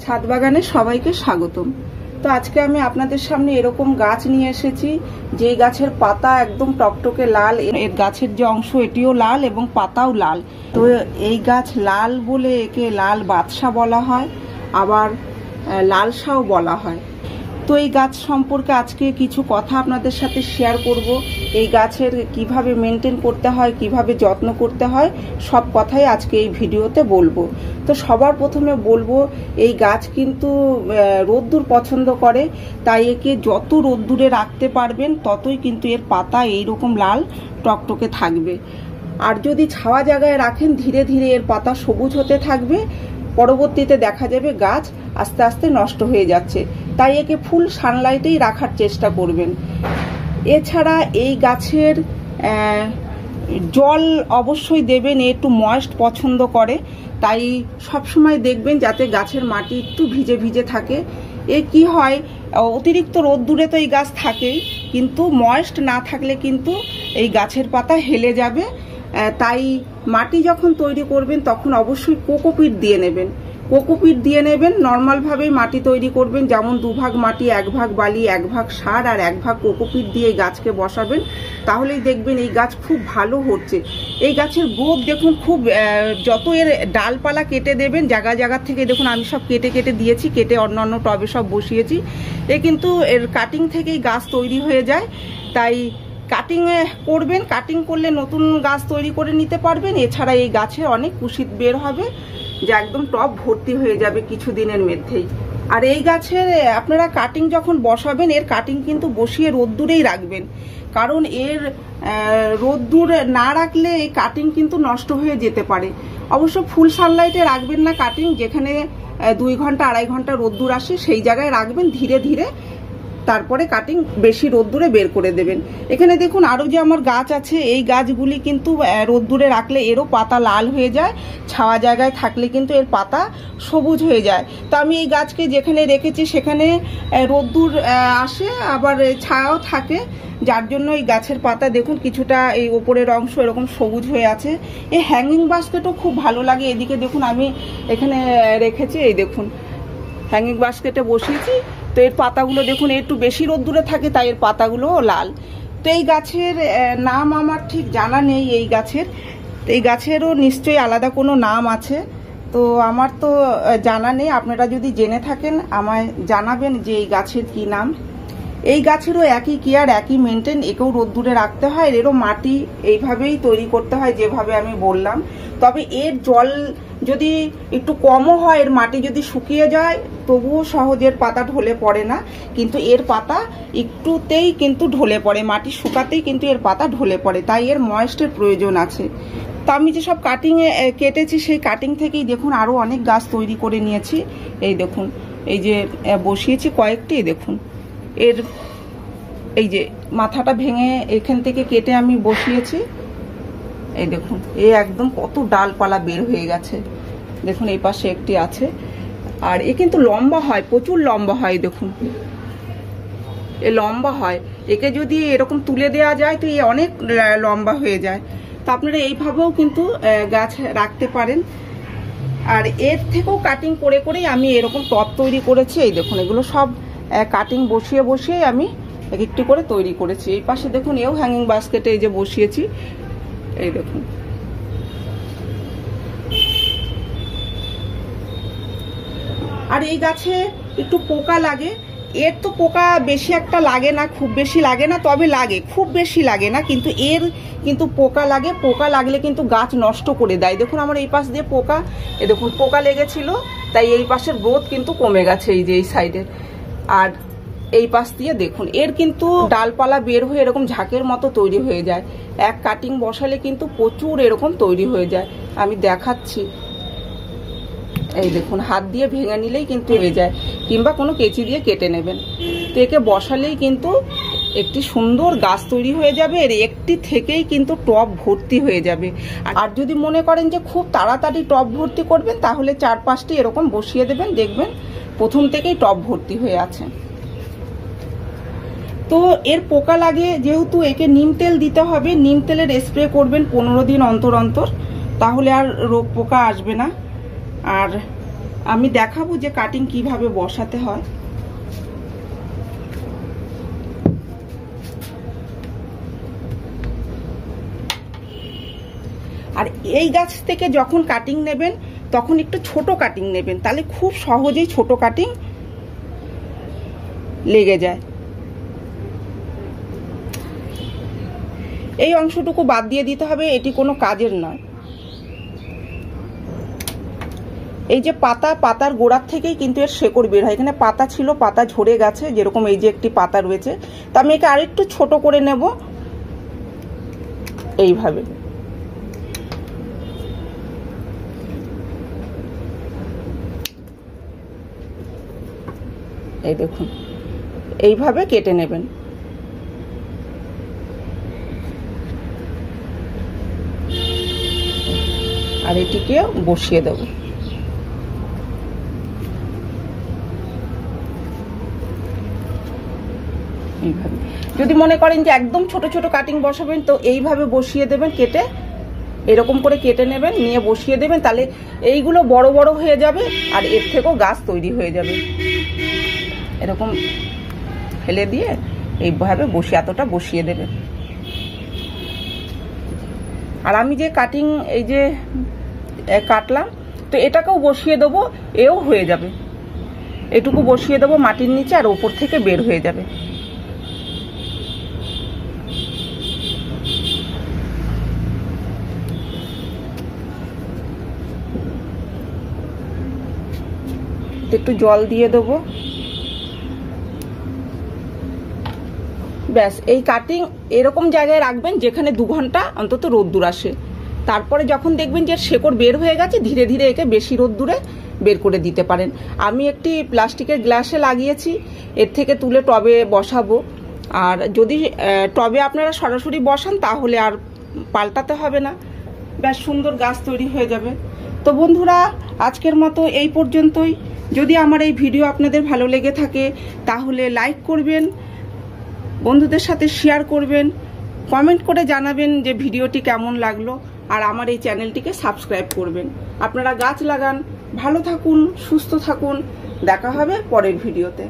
ছাদ বাগানে সবাইকে স্বাগতম। তো আজকে আমি আপনাদের সামনে এরকম গাছ নিয়ে এসেছি যে গাছের পাতা একদম টকটকে লাল, এর গাছের যে অংশ এটিও লাল এবং পাতাও লাল। তো এই গাছ লাল বলে একে লাল বাদশা বলা হয়, আবার লালসাও বলা হয়। তো এই গাছ সম্পর্কে আজকে কিছু কথা আপনাদের সাথে শেয়ার করব। এই গাছের কিভাবে মেনটেন করতে হয়, কিভাবে যত্ন করতে হয়, সব কথাই আজকে এই ভিডিওতে বলবো। তো সবার প্রথমে বলবো, এই গাছ কিন্তু রোদ্দুর পছন্দ করে, তাই একে যত রোদ্দুরে রাখতে পারবেন ততই কিন্তু এর পাতা এইরকম লাল টকটকে থাকবে। আর যদি ছাওয়া জায়গায় রাখেন ধীরে ধীরে এর পাতা সবুজ হতে থাকবে, পরবর্তীতে দেখা যাবে গাছ আস্তে আস্তে নষ্ট হয়ে যাচ্ছে। তাই একে ফুল সানলাইটেই রাখার চেষ্টা করবেন। এছাড়া এই গাছের জল অবশ্যই দেবেন, একটু ময়েস্ট পছন্দ করে, তাই সবসময় দেখবেন যাতে গাছের মাটি একটু ভিজে ভিজে থাকে। এ কি হয়, অতিরিক্ত রোদ্দুরে তো এই গাছ থাকেই, কিন্তু ময়েস্ট না থাকলে কিন্তু এই গাছের পাতা হেলে যাবে। তাই মাটি যখন তৈরি করবেন তখন অবশ্যই কোকোপিট দিয়ে নেবেন। কোকোপিট দিয়ে নেবেন, নর্মালভাবেই মাটি তৈরি করবেন, যেমন 2 ভাগ মাটি, 1 ভাগ বালি, 1 ভাগ সার আর 1 ভাগ কোকোপিট দিয়ে গাছকে বসাবেন। তাহলেই দেখবেন এই গাছ খুব ভালো হচ্ছে। এই গাছের গ্রোথ দেখুন খুব, যত এর ডালপালা কেটে দেবেন জায়গা জায়গা থেকে, দেখুন আমি সব কেটে কেটে দিয়েছি, কেটে অন্যান্য টবে সব বসিয়েছি। এ কিন্তু এর কাটিং থেকেই গাছ তৈরি হয়ে যায়। তাই কাটিং করবেন, কাটিং করলে নতুন গাছ তৈরি করে নিতে পারবেন। এছাড়া এই গাছে অনেক কুশিত বের হবে, যা একদম টব ভর্তি হয়ে যাবে কিছুদিনের মধ্যেই। আর এই গাছের আপনারা কাটিং যখন বসাবেন, এর কাটিং কিন্তু বসিয়ে রোদ্দুরেই রাখবেন, কারণ এর রোদ্দুর না রাখলে এই কাটিং কিন্তু নষ্ট হয়ে যেতে পারে। অবশ্য ফুল সানলাইটে রাখবেন না কাটিং, যেখানে 2 ঘন্টা 2.5 ঘন্টা রোদ্দুর আসে সেই জায়গায় রাখবেন, ধীরে ধীরে তারপরে কাটিং বেশি রোদ্দুরে বের করে দেবেন। এখানে দেখুন আরো যে আমার গাছ আছে, এই গাছগুলি কিন্তু রোদ্দুরে রাখলে এরও পাতা লাল হয়ে যায়, ছাওয়া জায়গায় থাকলে কিন্তু এর পাতা সবুজ হয়ে যায়। তো আমি এই গাছকে যেখানে রেখেছি সেখানে রোদ্দুর আসে, আবার ছায়াও থাকে, যার জন্য এই গাছের পাতা দেখুন কিছুটা এই ওপরের অংশ এরকম সবুজ হয়ে আছে। এই হ্যাঙ্গিং বাস্কেটও খুব ভালো লাগে। এদিকে দেখুন আমি এখানে রেখেছি, এই দেখুন হ্যাঙ্গিং বাস্কেটে বসিয়েছি। তো এর পাতাগুলো দেখুন একটু বেশি রোদ্দুরে থাকে, তাই এর পাতাগুলো লাল। তো এই গাছের নাম আমার ঠিক জানা নেই। এই গাছেরও নিশ্চয়ই আলাদা কোনো নাম আছে, তো আমার তো জানা নেই। আপনারা যদি জেনে থাকেন আমায় জানাবেন যে এই গাছের কি নাম। এই গাছেরও একই কেয়ার, একই মেনটেন, একেও রোদ্দুরে রাখতে হয়, এরও মাটি এইভাবেই তৈরি করতে হয় যেভাবে আমি বললাম। তবে এর জল যদি একটু কমও হয়, এর মাটি যদি শুকিয়ে যায় তবুও সহজের পাতা ঢলে পড়ে না, কিন্তু এর পাতা একটুতেই কিন্তু ঢলে পড়ে, মাটি শুকাতেই কিন্তু এর পাতা ঢলে পড়ে, তাই এর ময়েস্টের প্রয়োজন আছে। তো আমি যে সব কাটিংয়ে কেটেছি সেই কাটিং থেকেই দেখুন আরও অনেক গাছ তৈরি করে নিয়েছি। এই দেখুন এই যে বসিয়েছি কয়েকটি, দেখুন এর এই যে মাথাটা ভেঙে এখান থেকে কেটে আমি বসিয়েছি। এই দেখুন এ একদম কত ডালপালা বের হয়ে গেছে, দেখুন এই পাশে একটি আছে। আর এ কিন্তু লম্বা হয়, প্রচুর লম্বা হয়, দেখুন এ লম্বা হয়। একে যদি এরকম তুলে দেওয়া যায় তো এ অনেক লম্বা হয়ে যায়। তো আপনারা এইভাবেও কিন্তু গাছ রাখতে পারেন। আর এর থেকেও কাটিং করে করেই আমি এরকম টব তৈরি করেছি। এই দেখুন এগুলো সব কাটিং বসিয়ে বসিয়ে আমি একটু করে তৈরি করেছি। এই পাশে দেখুন এও হ্যাঙ্গিং বাস্কেটে এই যে বসিয়েছি, এই দেখুন। আর এই গাছে একটু পোকা লাগে, এর তো পোকা বেশি একটা লাগে না, খুব বেশি লাগে না, তবে লাগে, খুব বেশি লাগে না, কিন্তু এর কিন্তু পোকা লাগে। পোকা লাগলে কিন্তু গাছ নষ্ট করে দেয়। দেখুন আমার এই পাশ দিয়ে পোকা, এ দেখুন পোকা লেগেছিল, তাই এই পাশের গ্রোথ কিন্তু কমে গেছে, এই যে এই সাইডের। আর এই পাশ দিয়ে দেখুন এর কিন্তু ডালপালা বের হয়ে এরকম ঝাঁকের মতো তৈরি হয়ে যায়। এক কাটিং বসালে কিন্তু প্রচুর এরকম তৈরি হয়ে যায়। আমি দেখাচ্ছি, এই দেখুন হাত দিয়ে ভেঙে নিলেই কিন্তু হয়ে যায়, কিংবা কোনো কেচি দিয়ে কেটে নেবেন। তো একে বসালেই কিন্তু একটি সুন্দর গাছ তৈরি হয়ে যাবে। এর একটি থেকেই কিন্তু টব ভর্তি হয়ে যাবে। আর যদি মনে করেন যে খুব তাড়াতাড়ি টব ভর্তি করবেন, তাহলে 4-5টি এরকম বসিয়ে দেবেন, দেখবেন প্রথম থেকেই টব ভর্তি হয়ে আছে। তো এর পোকা লাগে যেহেতু একে নিম তেল দিতে হবে, নিম তেলের স্প্রে করবেন 15 দিন অন্তর অন্তর, তাহলে আর রোগ পোকা আসবে না। আর আমি দেখাবো যে কাটিং কিভাবে বসাতে হয়। আর এই গাছ থেকে যখন কাটিং নেবেন তখন একটু ছোট কাটিং নেবেন, তাহলে খুব সহজেই ছোট কাটিং লেগে যায়। এই অংশটুকু বাদ দিয়ে দিতে হবে, এটি কোনো কাজের নয়। এই যে পাতার গোড়ার থেকেই কিন্তু এর শেকড় বের হয়। এখানে পাতা ছিল, পাতা ঝরে গেছে, যেরকম এই যে একটি পাতা রয়েছে। তো আমি একে আরেকটু ছোট করে নেব এইভাবে। এই দেখুন, এইভাবে কেটে নেবেন। আর এটিকে বসিয়ে দেব। এইভাবে যদি মনে করেন যে একদম ছোট ছোট কাটিং বসাবেন, তো এইভাবে বসিয়ে দেবেন, কেটে এরকম করে কেটে নেবেন, নিয়ে বসিয়ে দেবেন, তাহলে এইগুলো বড় বড় হয়ে যাবে আর এর থেকেও গাছ তৈরি হয়ে যাবে। এরকম ফেলে দিয়ে এইভাবে এতটা বসিয়ে দেবেন। আর আমি যে কাটিং এই যে কাটলাম, তো এটাকেও বসিয়ে দেবো, এও হয়ে যাবে। এটুকু বসিয়ে দেবো মাটির নিচে, আর ওপর থেকে বের হয়ে যাবে। একটু জল দিয়ে দেবো, ব্যাস। এই কাটিং এরকম জায়গায় রাখবেন যেখানে 2 ঘন্টা অন্তত রোদ্দুর আসে। তারপরে যখন দেখবেন যে শেকড় বের হয়ে গেছে, ধীরে ধীরে একে বেশি রোদ্দুরে বের করে দিতে পারেন। আমি একটি প্লাস্টিকের গ্লাসে লাগিয়েছি, এর থেকে তুলে টবে বসাবো। আর যদি টবে আপনারা সরাসরি বসান তাহলে আর পাল্টাতে হবে না, বেশ সুন্দর গাছ তৈরি হয়ে যাবে। তো বন্ধুরা, আজকের মতো এই পর্যন্তই। যদি আমার এই ভিডিও আপনাদের ভালো লেগে থাকে তাহলে লাইক করবেন, বন্ধুদের সাথে শেয়ার করবেন, কমেন্ট করে জানাবেন যে ভিডিওটি কেমন লাগলো, আর আমার এই চ্যানেলটিকে সাবস্ক্রাইব করবেন। আপনারা গাছ লাগান, ভালো থাকুন, সুস্থ থাকুন। দেখা হবে পরের ভিডিওতে।